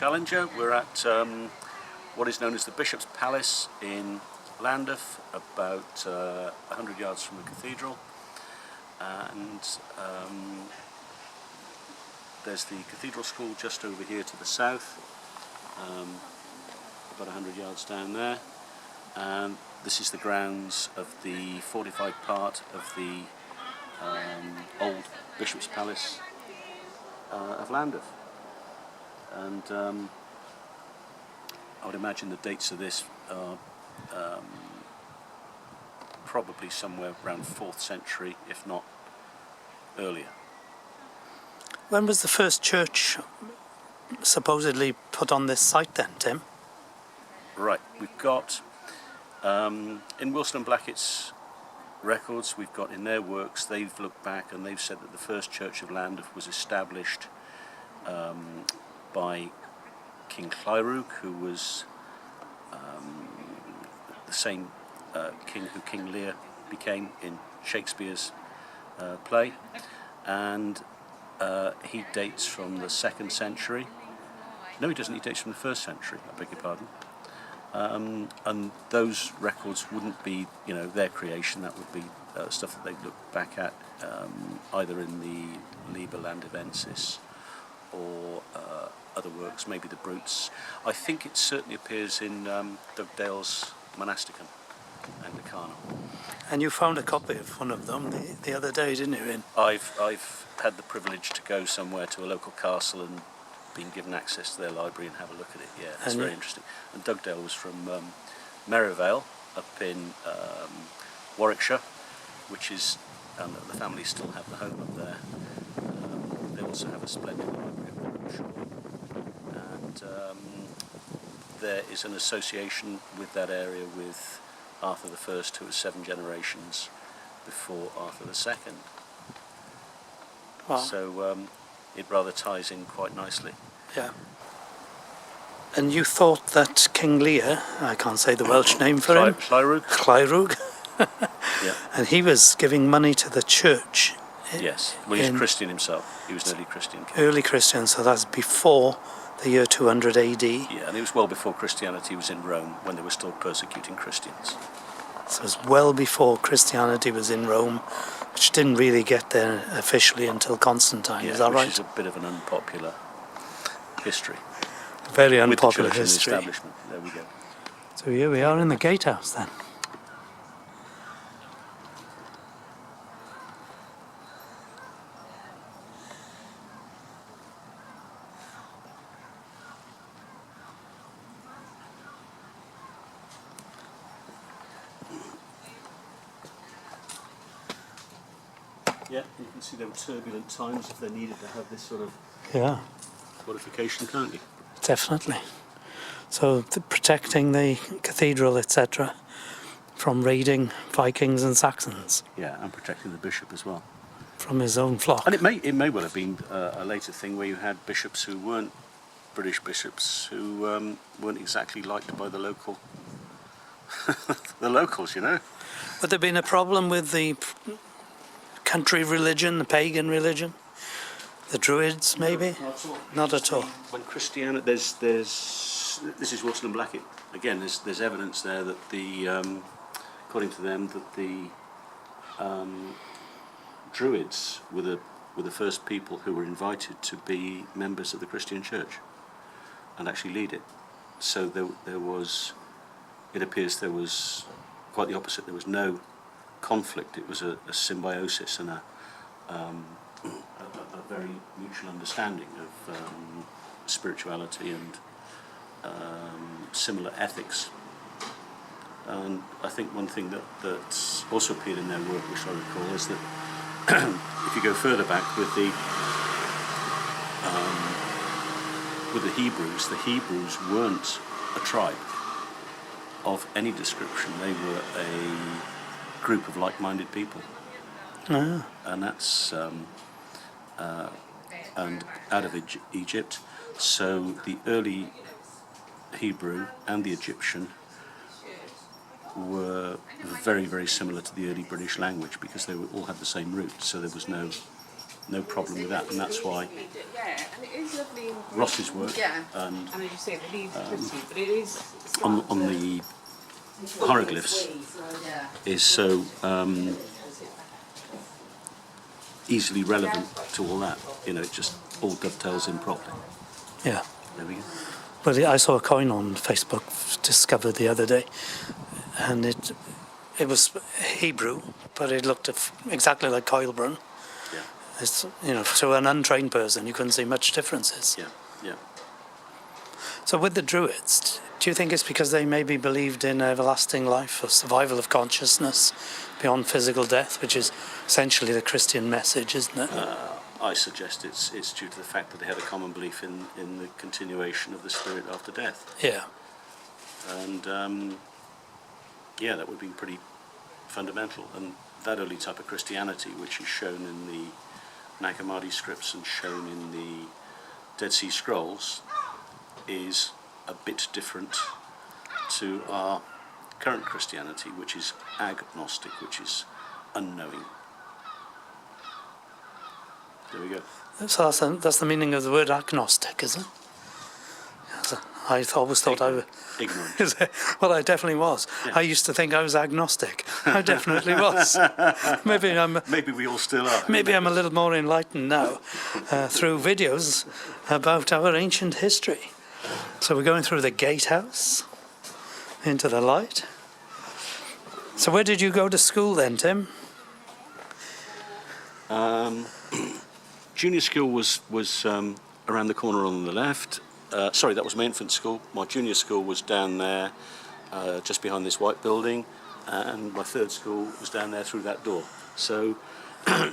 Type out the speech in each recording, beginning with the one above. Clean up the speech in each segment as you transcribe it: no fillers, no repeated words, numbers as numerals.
Challenger. We're at what is known as the Bishop's Palace in Llandaff, about 100 yards from the cathedral, and there's the cathedral school just over here to the south, about 100 yards down there, and this is the grounds of the fortified part of the old Bishop's Palace of Llandaff. And I would imagine the dates of this are probably somewhere around 4th century, if not earlier. When was the first church supposedly put on this site then, Tim? Right, we've got in Wilson and Blackett's records, we've got in their works, they've looked back and they've said that the first church of Llandaff was established by King Llanrug, who was the same king who King Lear became in Shakespeare's play, and he dates from the 2nd century. No, he doesn't. He dates from the 1st century. I beg your pardon. And those records wouldn't be, their creation. That would be stuff that they'd look back at either in the Liber Landavensis or other works, maybe the Brutes. I think it certainly appears in Dugdale's Monasticum Anglicanum. And you found a copy of one of them the other day, didn't you? I've had the privilege to go somewhere to a local castle and been given access to their library and have a look at it. Yeah, it's very interesting. And Dugdale was from Merivale up in Warwickshire, which is, and the family still have the home up there. They also have a splendid library up there, I'm sure. And there is an association with that area with Arthur I, who was 7 generations before Arthur II. Wow. So it rather ties in quite nicely. Yeah. And you thought that King Lear, I can't say the Welsh name for him. Llanrug. Yeah. And he was giving money to the church. Yes. Well, he's Christian himself. He was an early Christian king. Early Christian, so that's before the year 200 AD. Yeah, and it was well before Christianity was in Rome, when they were still persecuting Christians. So it was well before Christianity was in Rome, which didn't really get there officially until Constantine, is that right? Which is a bit of an unpopular history. Very unpopular with the church history. And the establishment. There we go. So here we are in the gatehouse then. Yeah, you can see there were turbulent times if they needed to have this sort of fortification, can't you? Definitely. So protecting the cathedral, etc., from raiding Vikings and Saxons. Yeah, and protecting the bishop as well. From his own flock. And it may well have been a later thing where you had bishops who weren't British bishops, who weren't exactly liked by the local the locals, Would there have been a problem with the country religion, the pagan religion? The Druids, maybe? No, not at all. When Christianity, there's this is Wilson and Blackett again. There's evidence there that according to them, that the Druids were the first people who were invited to be members of the Christian Church and actually lead it. So there was, it appears there was quite the opposite. There was no conflict. It was a symbiosis and a very mutual understanding of spirituality and similar ethics. And I think one thing that's also appeared in their work, which I recall, is that if you go further back with the Hebrews weren't a tribe of any description. They were a group of like-minded people. Ah. And that's and out of Egypt. So the early Hebrew and the Egyptian were very, very similar to the early British language because they all had the same root. So there was no no problem with that, and that's why Ross's work and And as you say, the leaves are pretty, but it is on the hieroglyphs is so easily relevant to all that. You know, it just all dovetails in properly. Yeah. There we go. Well, I saw a coin on Facebook discovered the other day, and it was Hebrew, but it looked exactly like Coilburn. Yeah, It's, you know, to an untrained person, you couldn't see much differences. yeah, yeah. So with the Druids, do you think it's because they maybe believed in everlasting life or survival of consciousness beyond physical death, which is essentially the Christian message, isn't it? I suggest it's due to the fact that they had a common belief in the continuation of the spirit after death. Yeah. And yeah, that would be pretty fundamental. And that early type of Christianity, which is shown in the Nag Hammadi scripts and shown in the Dead Sea Scrolls, is a bit different to our current Christianity, which is agnostic, which is unknowing. There we go. So that's the meaning of the word agnostic, is it? So I always thought I was. Ignorant. Well, I definitely was. Yeah. I used to think I was agnostic. I definitely was. Maybe we all still are. Maybe I'm a little more enlightened now through videos about our ancient history. So we're going through the gatehouse into the light. So where did you go to school then, Tim? Junior school was around the corner on the left. Sorry, that was my infant school. My junior school was down there, just behind this white building, and my third school was down there through that door. So,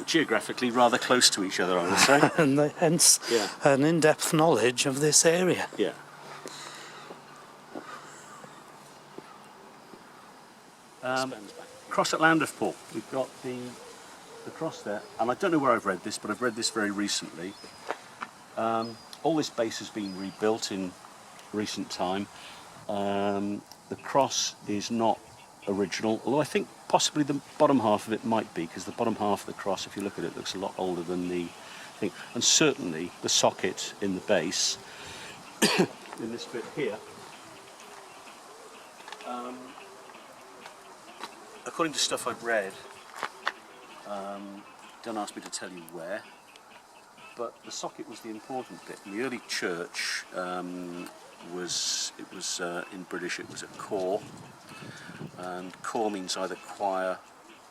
geographically, rather close to each other, I would say. And hence Yeah. an in-depth knowledge of this area. Yeah. Cross at Llandaff, Paul. We've got the cross there, and I don't know where I've read this, but I've read this very recently. All this base has been rebuilt in recent time. The cross is not original, although I think possibly the bottom half of it might be, because the bottom half of the cross, if you look at it, looks a lot older than the thing. And certainly the socket in the base, in this bit here, according to stuff I've read, don't ask me to tell you where, but the socket was the important bit. In the early church, was in British it was a core, and core means either choir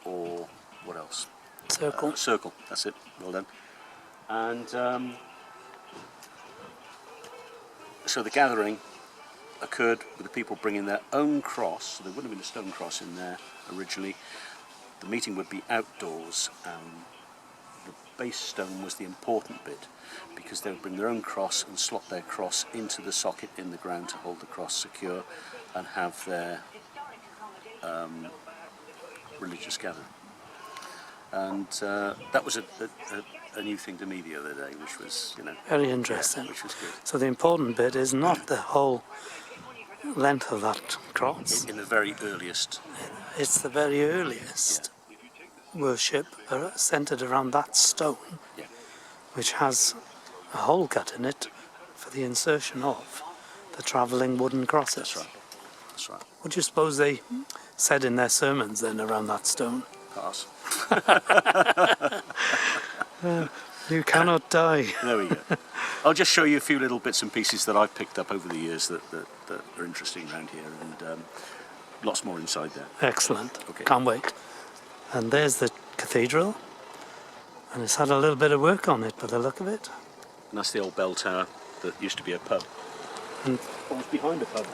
or what else? Circle. Circle. That's it. Well done. And so the gathering occurred with the people bringing their own cross. So there wouldn't have been a stone cross in there originally. The meeting would be outdoors, and the base stone was the important bit, because they would bring their own cross and slot their cross into the socket in the ground to hold the cross secure and have their religious gathering. And that was a new thing to me the other day, which was, Very interesting. which was good. So the important bit is not the whole length of that cross. In the very earliest. It's the very earliest worship centred around that stone, Yeah. which has a hole cut in it for the insertion of the travelling wooden crosses. That's right. That's right. What do you suppose they said in their sermons then around that stone? Pass. You cannot die. There we go. I'll just show you a few little bits and pieces that I've picked up over the years that are interesting around here, and lots more inside there. Excellent. Okay. Can't wait. And there's the cathedral, and it's had a little bit of work on it by the look of it. And that's the old bell tower that used to be a pub. And What was behind the pub?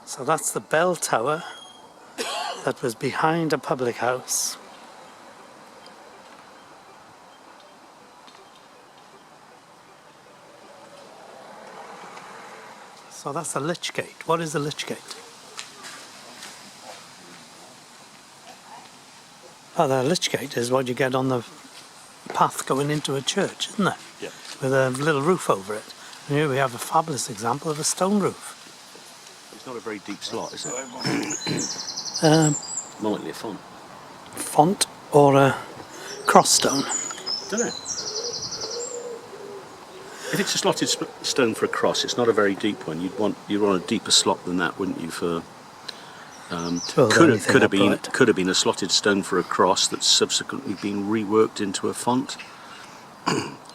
so that's the bell tower that was behind a public house. So that's the lich gate. What is the lich gate? Oh, the lich gate is what you get on the path going into a church, isn't it? Yeah. With a little roof over it. And here we have a fabulous example of a stone roof. It's not a very deep slot, is it? Um, More likely a font. Font or a cross stone? Don't know. If it's a slotted stone for a cross, it's not a very deep one. You'd want a deeper slot than that, wouldn't you? For could have been a slotted stone for a cross that's subsequently been reworked into a font,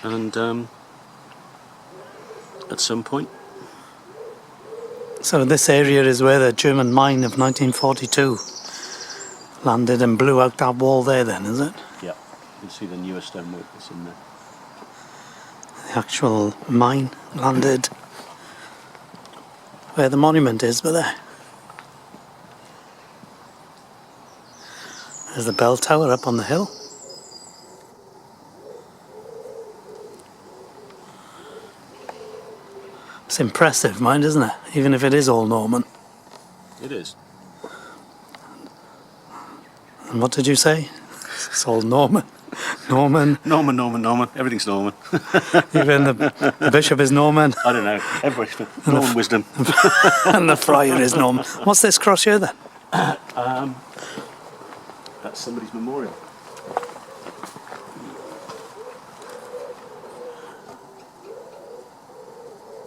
and at some point. So this area is where the German mine of 1942 landed and blew out that wall there then, is it? Yeah, you can see the newer stonework that's in there. The actual mine landed where the monument is, but there's the bell tower up on the hill. It's impressive, mind, isn't it? Even if it is all Norman. It is. And what did you say? It's all Norman. Norman. Everything's Norman. Even the bishop is Norman. I don't know. Everybody's Norman wisdom. And the friar is Norman. What's this cross here then? That's somebody's memorial.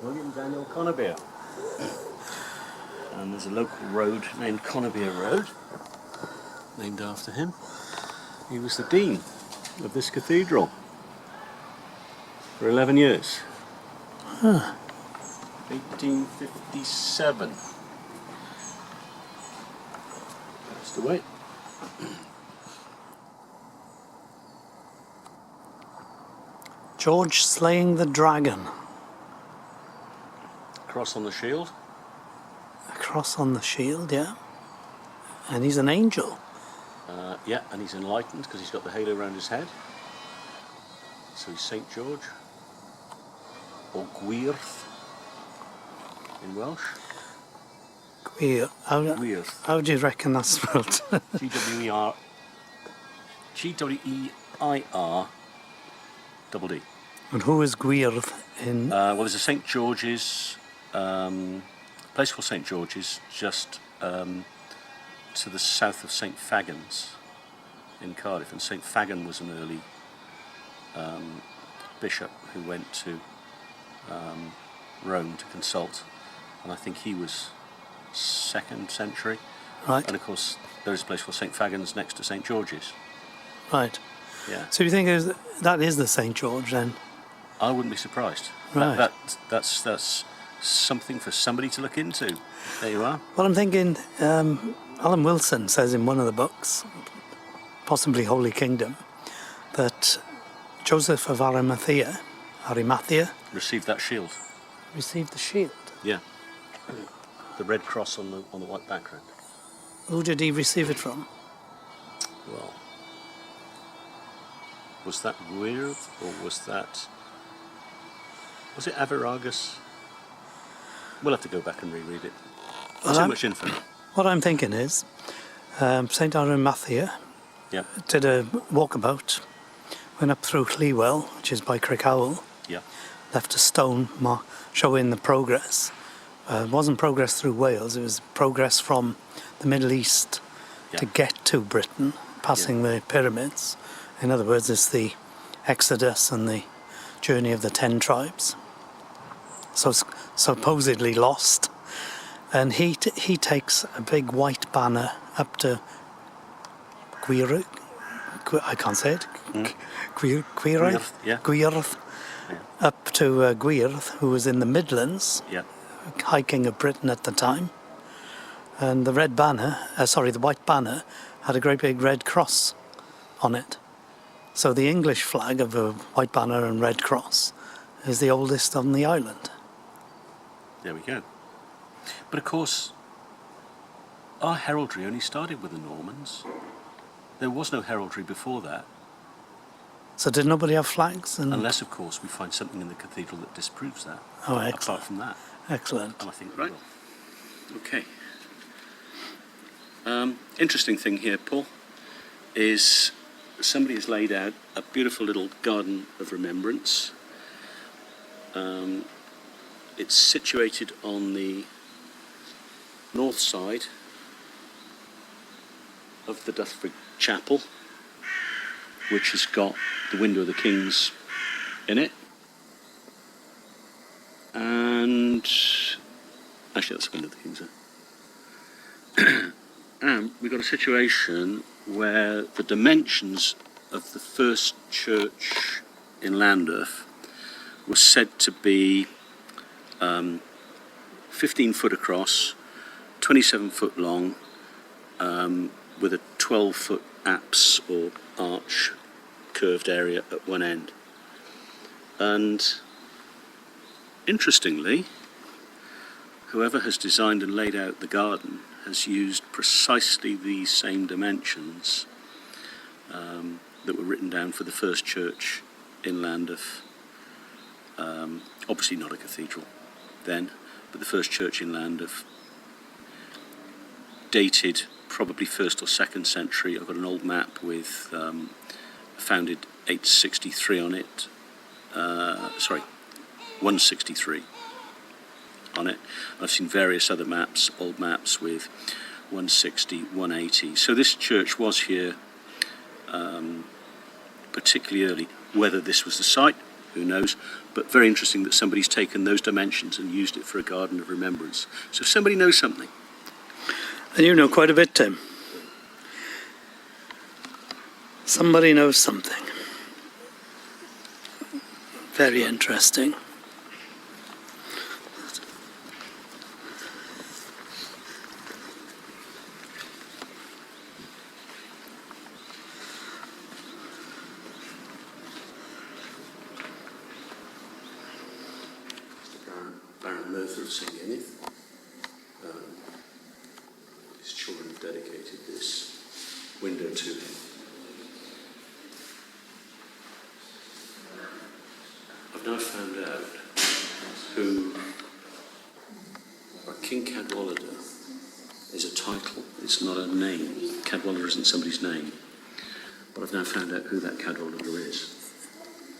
William Daniel Conabeer. And there's a local road named Conabeer Road, named after him. He was the dean of this cathedral for 11 years. 1857. Passed away. George slaying the dragon. Cross on the shield. A cross on the shield, yeah. And he's an angel. Yeah, and he's enlightened because he's got the halo around his head. So he's St. George. Or Gwyrth in Welsh. Gwyrth. How do you reckon that's spelled? G-W-E-R. G-W-E-I-R double D. And who is Gwyrth in? Well, there's a St. George's, place called St. George's, just to the south of St. Fagans in Cardiff. And St. Fagan was an early bishop who went to Rome to consult. And I think he was 2nd century. Right. And of course, there is a place called St. Fagans next to St. George's. Right. Yeah. So you think that is the St. George then? I wouldn't be surprised. Right. That's something for somebody to look into. There you are. Well, I'm thinking, Alan Wilson says in one of the books, possibly Holy Kingdom, that Joseph of Arimathea Received that shield. received the shield. Yeah. The red cross on the white background. Who did he receive it from? Well, was that Gwyrth or was it Averagus? We'll have to go back and reread it. Well, Too much info. What I'm thinking is, St. Arimathea Yeah. did a walkabout, went up through Clewell, which is by Crickhowell, Yeah. left a stone showing the progress. It wasn't progress through Wales, it was progress from the Middle East to get to Britain, passing the pyramids. In other words, it's the Exodus and the journey of the 10 tribes. So it's supposedly lost. And he takes a big white banner up to Gwyrth. I can't say it. Gwyrth. Yeah. Gwyrth. Up to Gwyrth, who was in the Midlands, Yeah. hiking of Britain at the time. And the the white banner had a great big red cross on it. So the English flag of a white banner and red cross is the oldest on the island. There we go. But of course, our heraldry only started with the Normans. There was no heraldry before that. So did nobody have flags? Unless, of course, we find something in the cathedral that disproves that. Oh, excellent. Apart from that. Excellent. And I think we will. Okay. Interesting thing here, Paul, is somebody has laid out a beautiful little garden of remembrance. It's situated on the north side of the Duthford Chapel. which has got the window of the kings in it. And actually, that's the window of the kings there. And we've got a situation where the dimensions of the first church in Llandaff was said to be 15 foot across, 27 foot long, with a 12-foot apse or arch curved area at one end. And interestingly, whoever has designed and laid out the garden has used precisely these same dimensions that were written down for the first church in Llandaff. Obviously not a cathedral then, but the first church in Llandaff, dated probably 1st or 2nd century. I've got an old map with founded 863 on it. 163 on it. I've seen various other maps, old maps with 160, 180. So this church was here particularly early. Whether this was the site, who knows? But very interesting that somebody's taken those dimensions and used it for a garden of remembrance. So if somebody knows something. And you know quite a bit, Tim. Somebody knows something. Very interesting. His children have dedicated this window to him. I've now found out who King Cadwallader is a title, it's not a name. Cadwallader isn't somebody's name. But I've now found out who that Cadwallader is.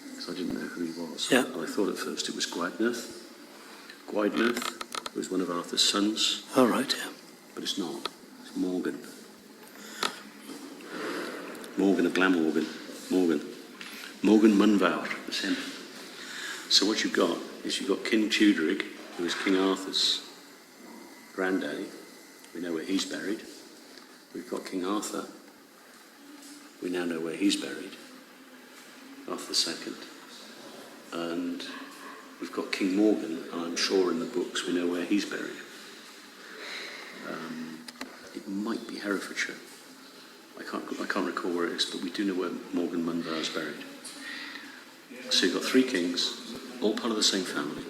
Because I didn't know who he was. Yeah. And I thought at first it was Gwaedneth, who was one of Arthur's sons. All right, yeah. But it's not. It's Morgan. Morgan of Glamorgan. Morgan Munvawr. That's him. So what you've got is you've got King Tudrig, who is King Arthur's granddaddy. We know where he's buried. We've got King Arthur. We now know where he's buried. Arthur II. And we've got King Morgan, and I'm sure in the books we know where he's buried. It might be Herefordshire. I can't recall where it is, but we do know where Morgan Munvawr is buried. So you've got 3 kings, all part of the same family.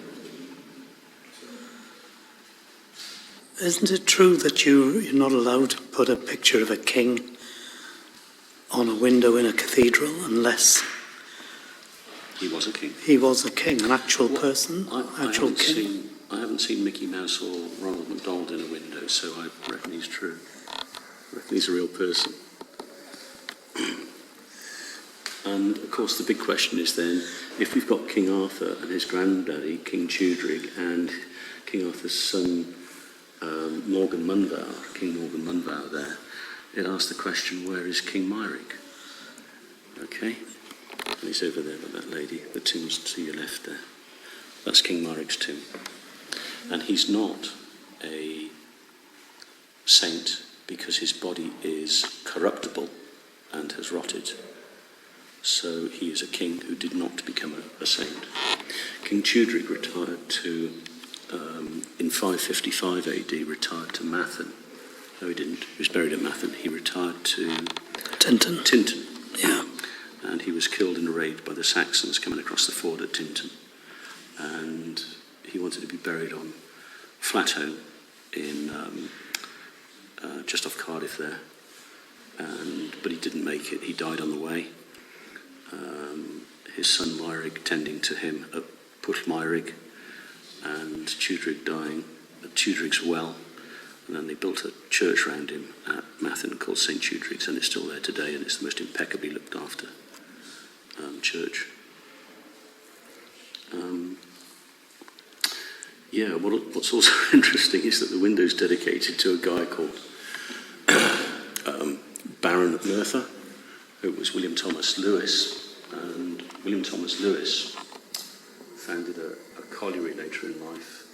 Isn't it true that you're not allowed to put a picture of a king on a window in a cathedral unless He was a king. he was a king, an actual person, actual king? I haven't seen Mickey Mouse or Ronald McDonald in a window, so I reckon he's true. I reckon he's a real person. And of course the big question is then, if we've got King Arthur and his granddaddy, King Tudrig, and King Arthur's son, King Morgan Munvawr there, it asks the question, where is King Myrick? Okay? And he's over there with that lady, the tomb's to your left there. That's King Myrick's tomb. And he's not a saint because his body is corruptible and has rotted. So he is a king who did not become a saint. King Tudrig retired to, in 555 AD, retired to Mathen. No, he didn't. He was buried at Mathen. He retired to Tintern. Yeah. And he was killed in a raid by the Saxons coming across the ford at Tintern. And he wanted to be buried on Flatholm in just off Cardiff there. But he didn't make it. He died on the way. His son Myrig tending to him at Pwll and Tudrig dying at Tudrig's well. And then they built a church around him at Mathen called St. Tudrig's, and it's still there today, and it's the most impeccably looked after church. What's also interesting is that the window's dedicated to a guy called Baron of Merthyr, who was William Thomas Lewis. And William Thomas Lewis founded a colliery later in life,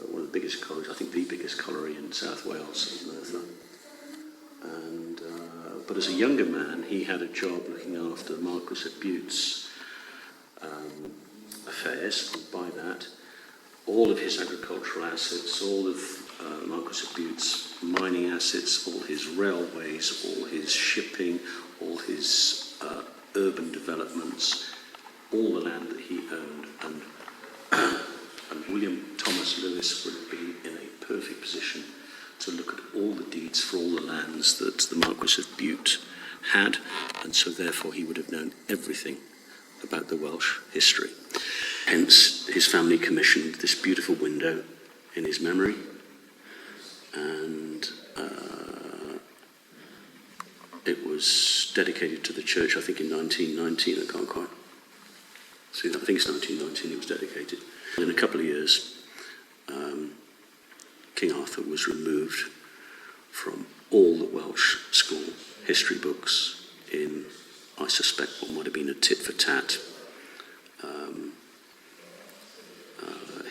one of the biggest collieries, I think the biggest colliery in South Wales, Merthyr. And but as a younger man, he had a job looking after the Marquis of Bute's affairs, and by that, all of his agricultural assets, all of Marquis of Bute's mining assets, all his railways, all his shipping, all his urban developments, all the land that he owned, and William Thomas Lewis would be in a perfect position to look at all the deeds for all the lands that the Marquis of Bute had, and so therefore he would have known everything about the Welsh history. Hence, his family commissioned this beautiful window in his memory, and it was dedicated to the church, I think, in 1919. I can't quite see that. I think it's 1919 it was dedicated. In a couple of years, King Arthur was removed from all the Welsh school history books in, I suspect, what might have been a tit-for-tat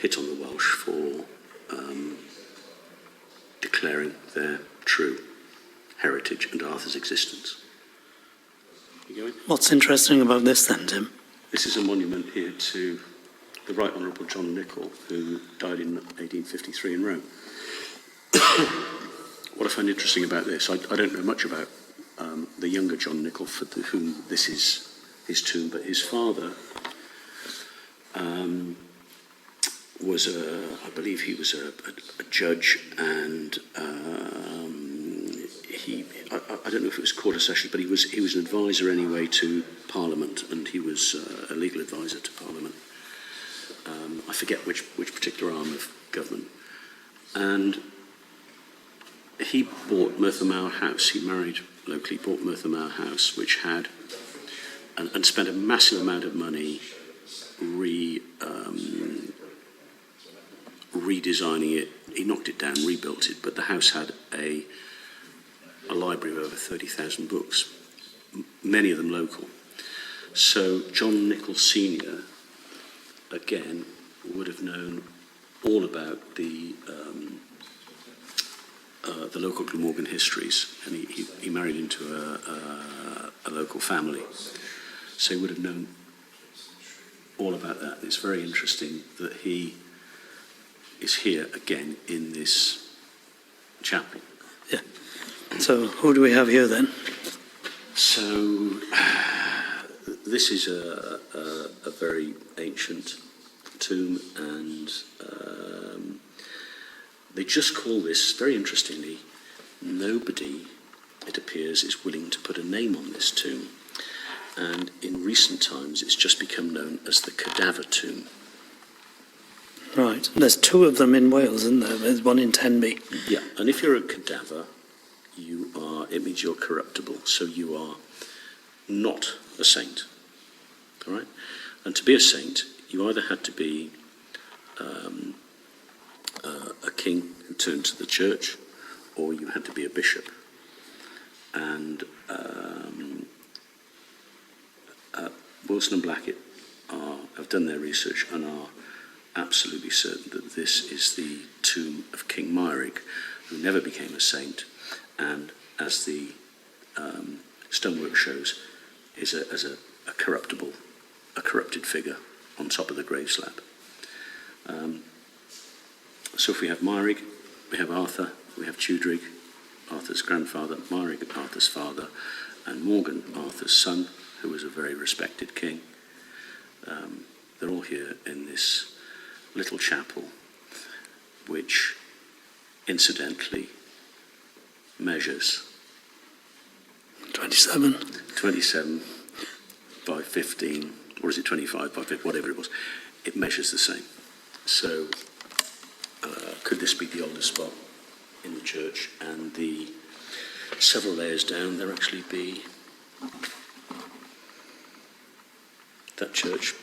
hit on the Welsh for declaring their true heritage and Arthur's existence. You going? What's interesting about this then, Tim? This is a monument here to the Right Honourable John Nichol, who died in 1853 in Rome. What I find interesting about this, I don't know much about the younger John Nichol, for whom this is his tomb, but his father was I believe he was a judge, and I don't know if it was Court of Session, but he was an advisor anyway to Parliament, and he was a legal advisor to Parliament. I forget which particular arm of government. And he bought Merthyr Mawr House. He married locally, bought Merthyr Mawr House, which had, and spent a massive amount of money redesigning it. He knocked it down, rebuilt it, but the house had a library of over 30,000 books, many of them local. So John Nichol Sr., again, would have known all about the local Glamorgan histories, and he married into a local family, so he would have known all about that. It's very interesting that he is here again in this chapel. Yeah. So who do we have here then? So this is a very ancient tomb, and they just call this, very interestingly, nobody, it appears, is willing to put a name on this tomb. And in recent times, it's just become known as the Cadaver Tomb. Right. There's two of them in Wales, isn't there? There's one in Tenby. Yeah, and if you're a cadaver, it means you're corruptible, so you are not a saint. All right? And to be a saint, you either had to be a king who turned to the church, or you had to be a bishop. And Wilson and Blackett have done their research and are absolutely certain that this is the tomb of King Mairig, who never became a saint, and as the stonework shows, is a corrupted figure on top of the grave slab. So if we have Mairig, we have Arthur, we have Tudrig, Arthur's grandfather, Mairig, Arthur's father, and Morgan, Arthur's son, who was a very respected king. They're all here in this little chapel, which incidentally measures 27 by 15, or is it 25 by 15, whatever it was. It measures the same. So could this be the oldest spot in the church? And the several layers down, there actually be that church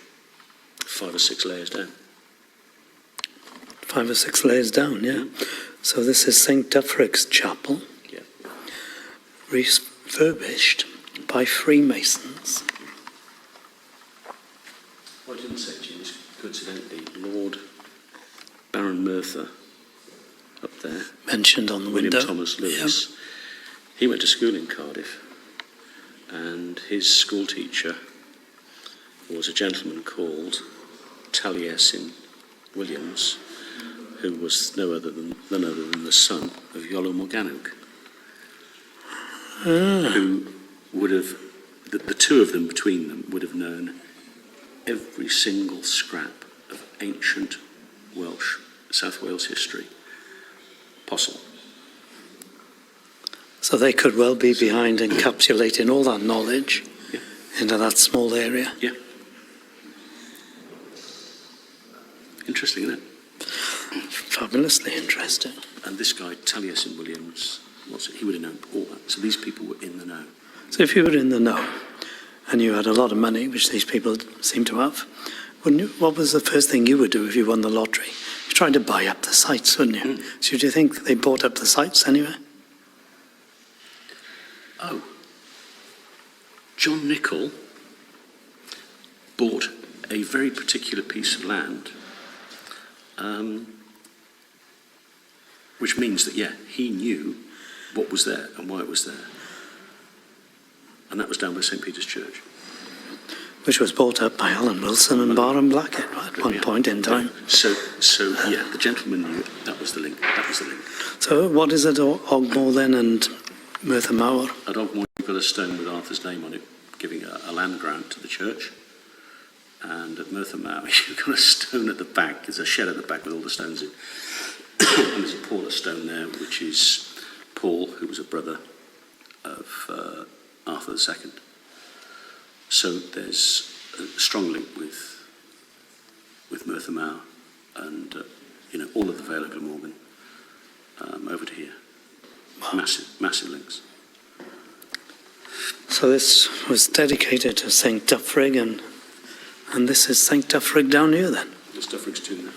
5 or 6 layers down. 5 or 6 layers down, yeah. So this is St. Dufric's Chapel, Yeah. refurbished by Freemasons. What I didn't say to you is, coincidentally, Lord Baron Merthyr, up there, Mentioned on the William window. Thomas Lewis, he went to school in Cardiff, and his school teacher was a gentleman called Taliesin Williams, who was none other than the son of Iolo Morganwg, who would have, the two of them between them would have known every single scrap of ancient Welsh, South Wales history possible. So they could well be behind encapsulating all that knowledge Yeah. into that small area. Yeah. Interesting, isn't it? Fabulously interesting. And this guy, Taliesin Williams, he would have known all that. So these people were in the know. So if you were in the know and you had a lot of money, which these people seem to have, wouldn't you, what was the first thing you would do if you won the lottery? You'd try to buy up the sites, wouldn't you? So do you think they bought up the sites anyway? Oh. John Nicol bought a very particular piece of land, which means that, yeah, he knew what was there and why it was there. And that was down by St. Peter's Church. Which was bought up by Alan Wilson and Barham Blackett at one point in time. So yeah, the gentleman knew that was the link. That was the link. So what is it, Ogmore then and Merthyr Mawr? At Ogmore, you've got a stone with Arthur's name on it, giving a land grant to the church. And at Merthyr Mawr, you've got a stone at the back. There's a shed at the back with all the stones in. And there's a Paula stone there, which is Paul, who was a brother of Arthur II. So there's a strong link with Merthyr Mawr and all of the Vale of Glamorgan over to here. Wow. Massive links. So this was dedicated to St. Dyfrig, and this is St. Dyfrig down here then? There's Dyfrig's tomb there.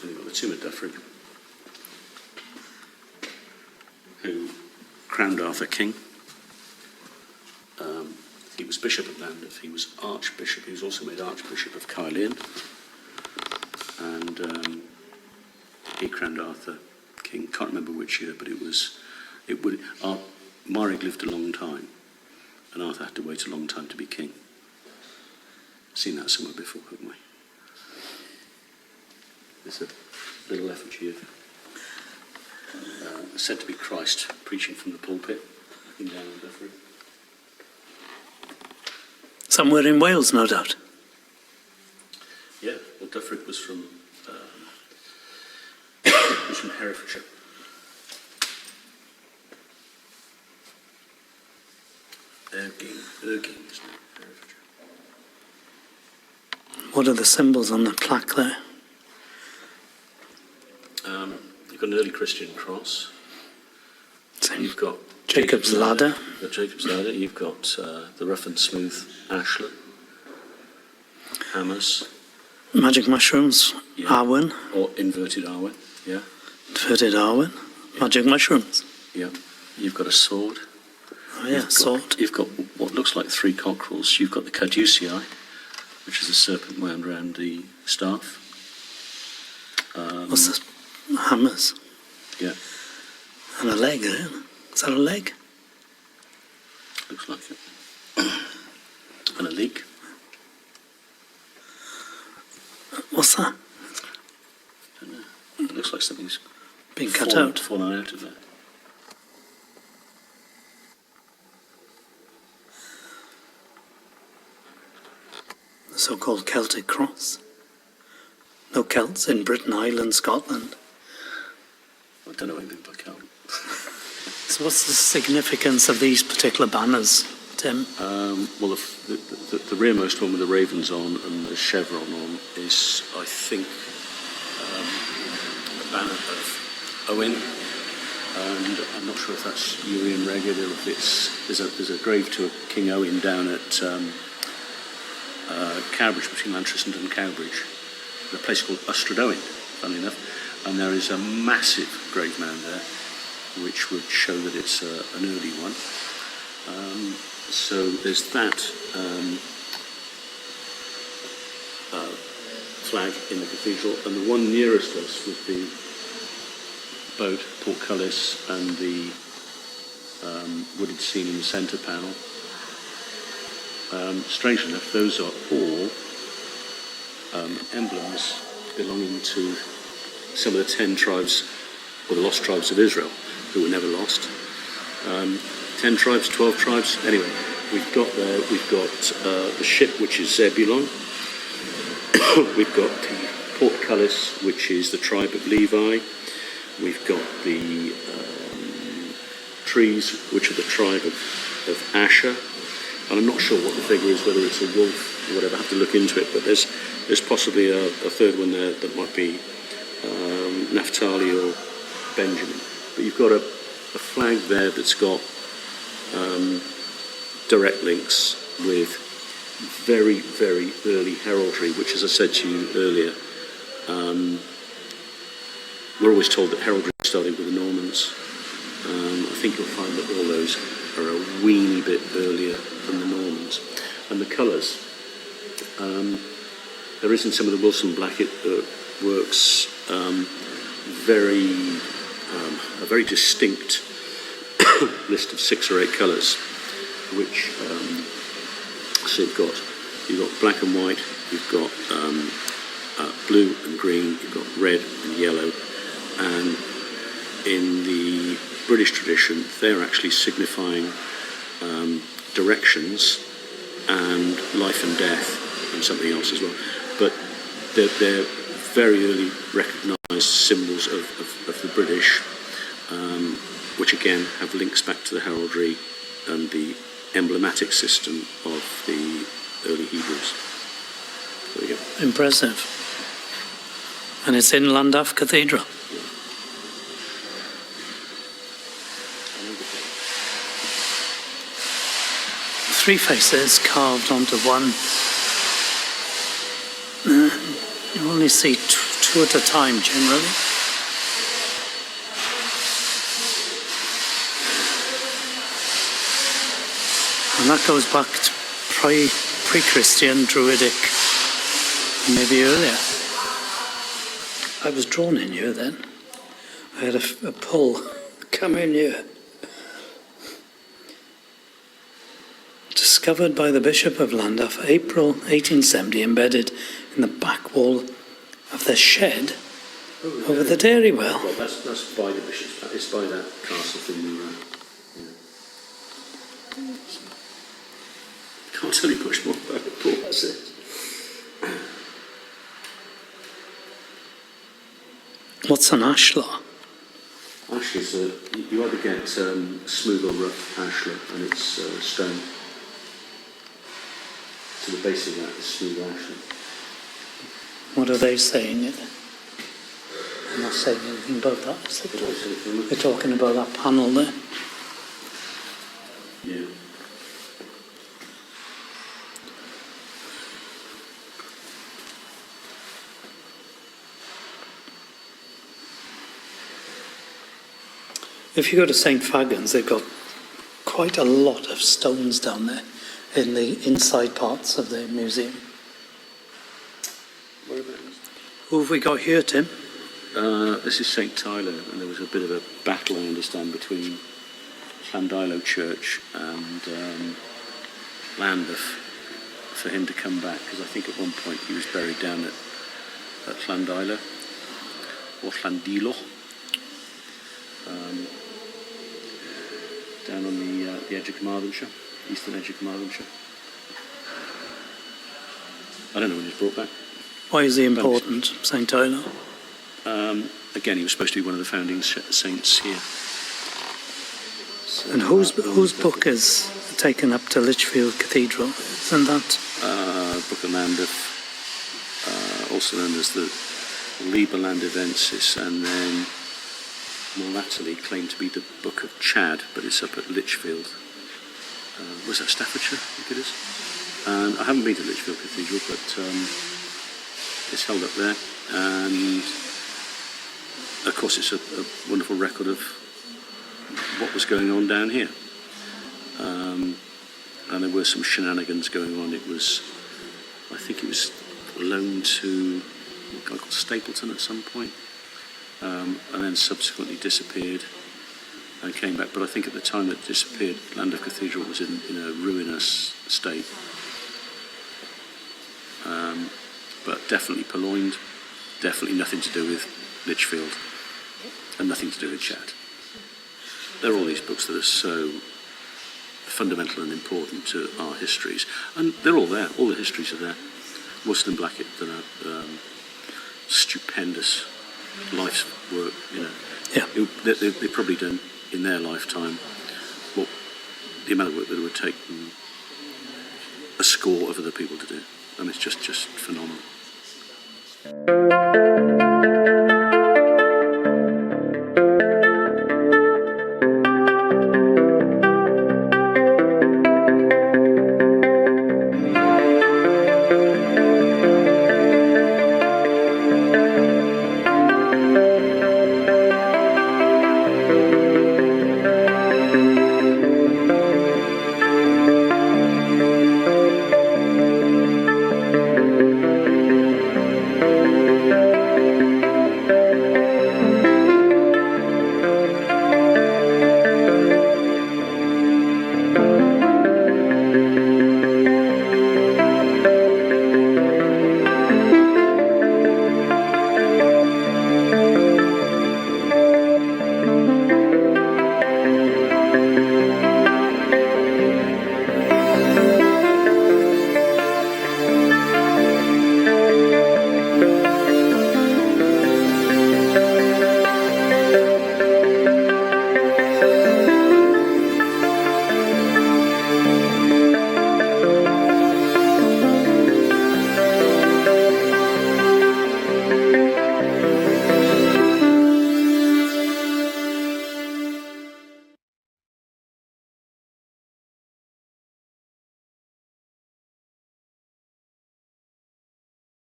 And you've got the tomb of Dyfrig, who crowned Arthur king. He was Bishop of Llandaff, he was Archbishop, he was also made Archbishop of Caerleon, and he crowned Arthur king. Can't remember which year, but Marig lived a long time, and Arthur had to wait a long time to be king. Seen that somewhere before, haven't we? There's a little effigy of said to be Christ preaching from the pulpit in down in Dyfrig. Somewhere in Wales, no doubt. Yeah, well, Dyfrig was from Herefordshire. Erging, isn't it? Herefordshire. What are the symbols on the plaque there? You've got an early Christian cross. You've got Jacob's ladder. You've got Jacob's ladder. You've got the rough and smooth ashlar, hammers. Magic mushrooms, Yeah. Arwen, Or inverted Arwen, yeah. inverted Arwen, magic mushrooms. Yeah. You've got a sword. Oh yeah, sword. You've got what looks like three cockerels. You've got the caduceus, which is a serpent wound around the staff. What's this? Hammers. Yeah. And a leg there. Is that a leg? Looks like it. And a leek. What's that? Don't know. It looks like something's Being cut out. fallen out of there. The so-called Celtic cross. No Celts in Britain, Ireland, Scotland. I don't know anything about Celtic. So what's the significance of these particular banners, Tim? Well, the rearmost one with the ravens on and the chevron on is, I think, a banner of Owen, and I'm not sure if that's Urian Regid or if there's a grave to a King Owen down at Cowbridge, between Llantryston and Cowbridge, a place called Ystrad Owen, funnily enough, and there is a massive grave mound there which would show that it's an early one. So there's that flag in the cathedral, and the one nearest us with the boat, portcullis, and the wooded scene in the centre panel. Strangely enough, those are all emblems belonging to some of the 10 tribes, or the lost tribes of Israel, who were never lost. 10 tribes, 12 tribes. Anyway, we've got the ship, which is Zebulon. We've got the portcullis, which is the tribe of Levi. We've got the trees, which are the tribe of Asher. And I'm not sure what the figure is, whether it's a wolf or whatever. I have to look into it. But there's possibly a third one there that might be Naphtali or Benjamin. But you've got a flag there that's got direct links with very, very early heraldry, which, as I said to you earlier, we're always told that heraldry started with the Normans. I think you'll find that all those are a weeny bit earlier than the Normans. And the colours, there is in some of the Wilson Blackett works a very distinct list of 6 or 8 colours, which so you've got black and white, you've got blue and green, you've got red and yellow, and in the British tradition they're actually signifying directions and life and death and something else as well. But they're very early recognised symbols of the British, which again have links back to the heraldry and the emblematic system of the early Hebrews. There we go. Impressive. And it's in Llandaff Cathedral. 3 faces carved onto one. You only see 2 at a time generally. And that goes back to pre-Christian, Druidic, maybe earlier. I was drawn in here then. I had a pull come in here. Discovered by the Bishop of Llandaff, April 1870, embedded in the back wall of the shed over the dairy well. Well, that's by the bishop's. It's by that castle thing. Can't tell you much more about it, Paul. That's it. What's an ashlar? Ashlar is you either get smooth or rough ashlar, and it's stone. So the base of that is smooth ashlar. What are they saying? I'm not saying anything about that. They're talking about that panel there. Yeah. If you go to St. Fagans, they've got quite a lot of stones down there in the inside parts of the museum. Whereabouts? Who have we got here, Tim? This is St. Tyler, and there was a bit of a battle, I understand, between Llandilo Church and Llandaff for him to come back, because I think at one point he was buried down at Llandilo, or Llandilo, down on the edge of Carmarthenshire, eastern edge of Carmarthenshire. I don't know when he was brought back. Why is he important, St. Tyler? Again, he was supposed to be one of the founding saints here. So, And whose book is taken up to Lichfield Cathedral? Isn't that? Book of Llandaff, also known as the Liber Llandavensis, and then more latterly claimed to be the Book of Chad, but it's up at Lichfield. Was that Staffordshire, I think it is? I haven't been to Lichfield Cathedral, but it's held up there. And of course it's a wonderful record of what was going on down here. And there were some shenanigans going on. I think it was loaned to a guy called Stapleton at some point, and then subsequently disappeared and came back. But I think at the time that it disappeared, Llandaff Cathedral was in a ruinous state. But definitely purloined, definitely nothing to do with Lichfield, and nothing to do with Chat. There are all these books that are so fundamental and important to our histories, and they're all there. All the histories are there. Worcester and Blackett done a stupendous life's work. Yeah. They've probably done in their lifetime the amount of work that it would take a score of other people to do. And it's just phenomenal.